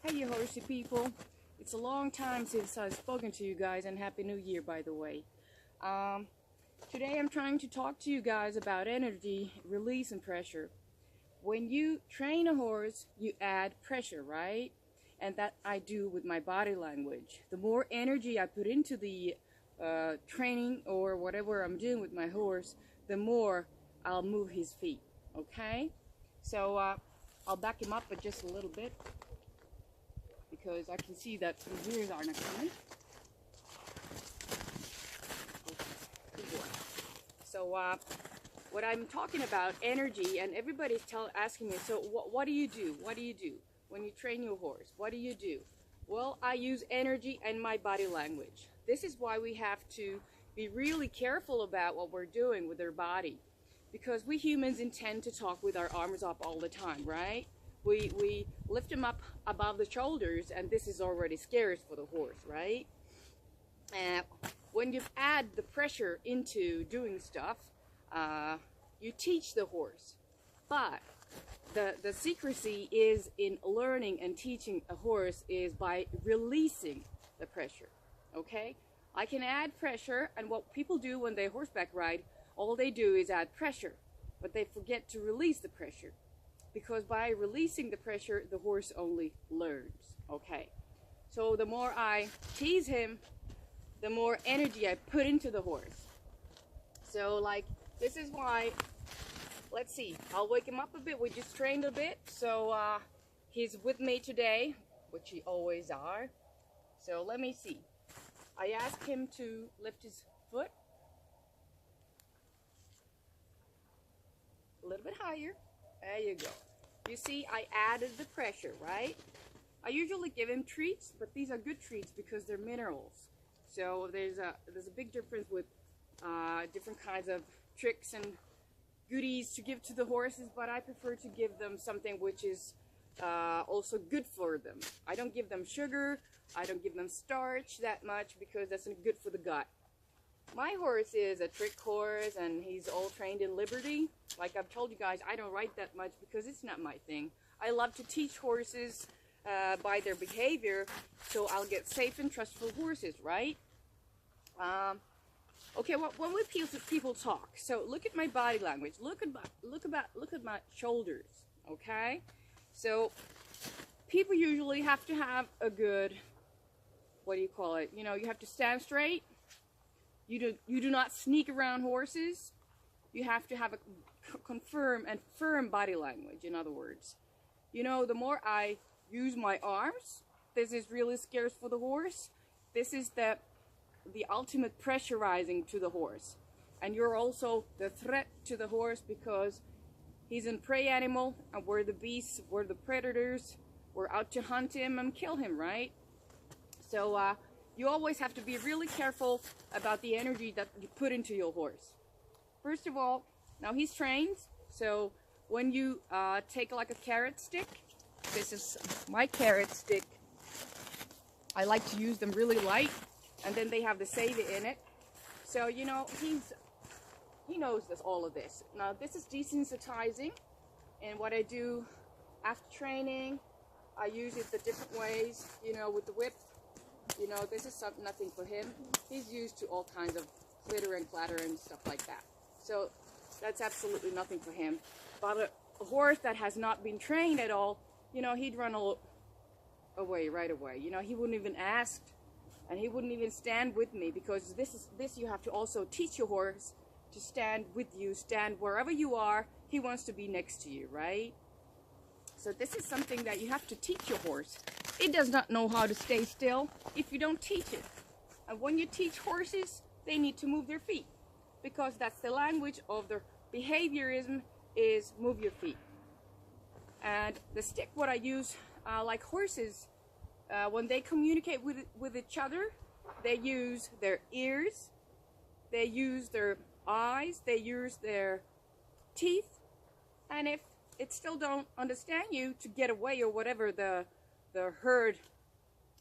Hey you horsey people, it's a long time since I've spoken to you guys, and Happy New Year by the way. Today I'm trying to talk to you guys about energy, release and pressure. When you train a horse, you add pressure, right? And that I do with my body language. The more energy I put into the training or whatever I'm doing with my horse, the more I'll move his feet, okay? So I'll back him up just a little bit, because I can see that the wheels are not coming. Good boy. So what I'm talking about, energy, and everybody's asking me, so what do you do? What do you do when you train your horse? What do you do? Well, I use energy and my body language. This is why we have to be really careful about what we're doing with our body, because we humans intend to talk with our arms up all the time, right? We lift them up above the shoulders, and this is already scary for the horse, right? When you add the pressure into doing stuff, you teach the horse. But the secrecy is in learning and teaching a horse is by releasing the pressure, okay? I can add pressure, and what people do when they horseback ride, all they do is add pressure, but they forget to release the pressure. Because by releasing the pressure, the horse only learns, okay? So the more I tease him, the more energy I put into the horse. So like, this is why, let's see, I'll wake him up a bit. We just trained a bit. So he's with me today, which he always are. So let me see. I asked him to lift his foot a little bit higher. There you go. You see, I added the pressure, right? I usually give him treats, but these are good treats because they're minerals. So there's a big difference with different kinds of tricks and goodies to give to the horses, but I prefer to give them something which is also good for them. I don't give them sugar, I don't give them starch that much, because that's not good for the gut. My horse is a trick horse, and he's all trained in liberty. Like I've told you guys, I don't ride that much because it's not my thing. I love to teach horses by their behavior, so I'll get safe and trustful horses, right? Okay, well, when people talk, so look at my body language. Look at my shoulders, okay? So people usually have to have a good, what do you call it? You know, you have to stand straight. You do not sneak around horses. You have to have a confirm and firm body language, in other words. You know, the more I use my arms, this is really scarce for the horse. This is the ultimate pressurizing to the horse. And you're also the threat to the horse, because he's a prey animal, and we're the beasts, we're the predators. We're out to hunt him and kill him, right? So, you always have to be really careful about the energy that you put into your horse. First of all, now he's trained, so when you take like a carrot stick, this is my carrot stick. I like to use them really light, and then they have the savor in it. So, you know, he knows all of this. Now this is desensitizing, and what I do after training, I use it the different ways, you know, with the whip. You know, this is nothing for him. He's used to all kinds of clitter and clatter and stuff like that. So that's absolutely nothing for him. But a horse that has not been trained at all, you know, he'd run away right away. You know, he wouldn't even ask, and he wouldn't even stand with me, because this you have to also teach your horse to stand with you, stand wherever you are. He wants to be next to you, right? So this is something that you have to teach your horse. It does not know how to stay still if you don't teach it. And when you teach horses, they need to move their feet, because that's the language of their behaviorism, is move your feet. And the stick, what I use, like horses, when they communicate with each other, they use their ears, they use their eyes, they use their teeth, and if it still don't understand you, to get away or whatever the herd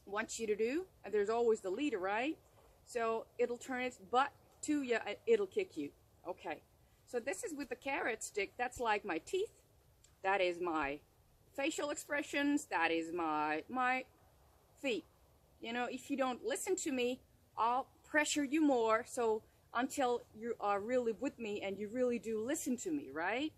wants you to do, and there's always the leader, right? So it'll turn its butt to you and it'll kick you. Okay, so this is with the carrot stick. That's like my teeth. That is my facial expressions, that is my feet. You know, if you don't listen to me, I'll pressure you more, so until you are really with me and you really do listen to me, right?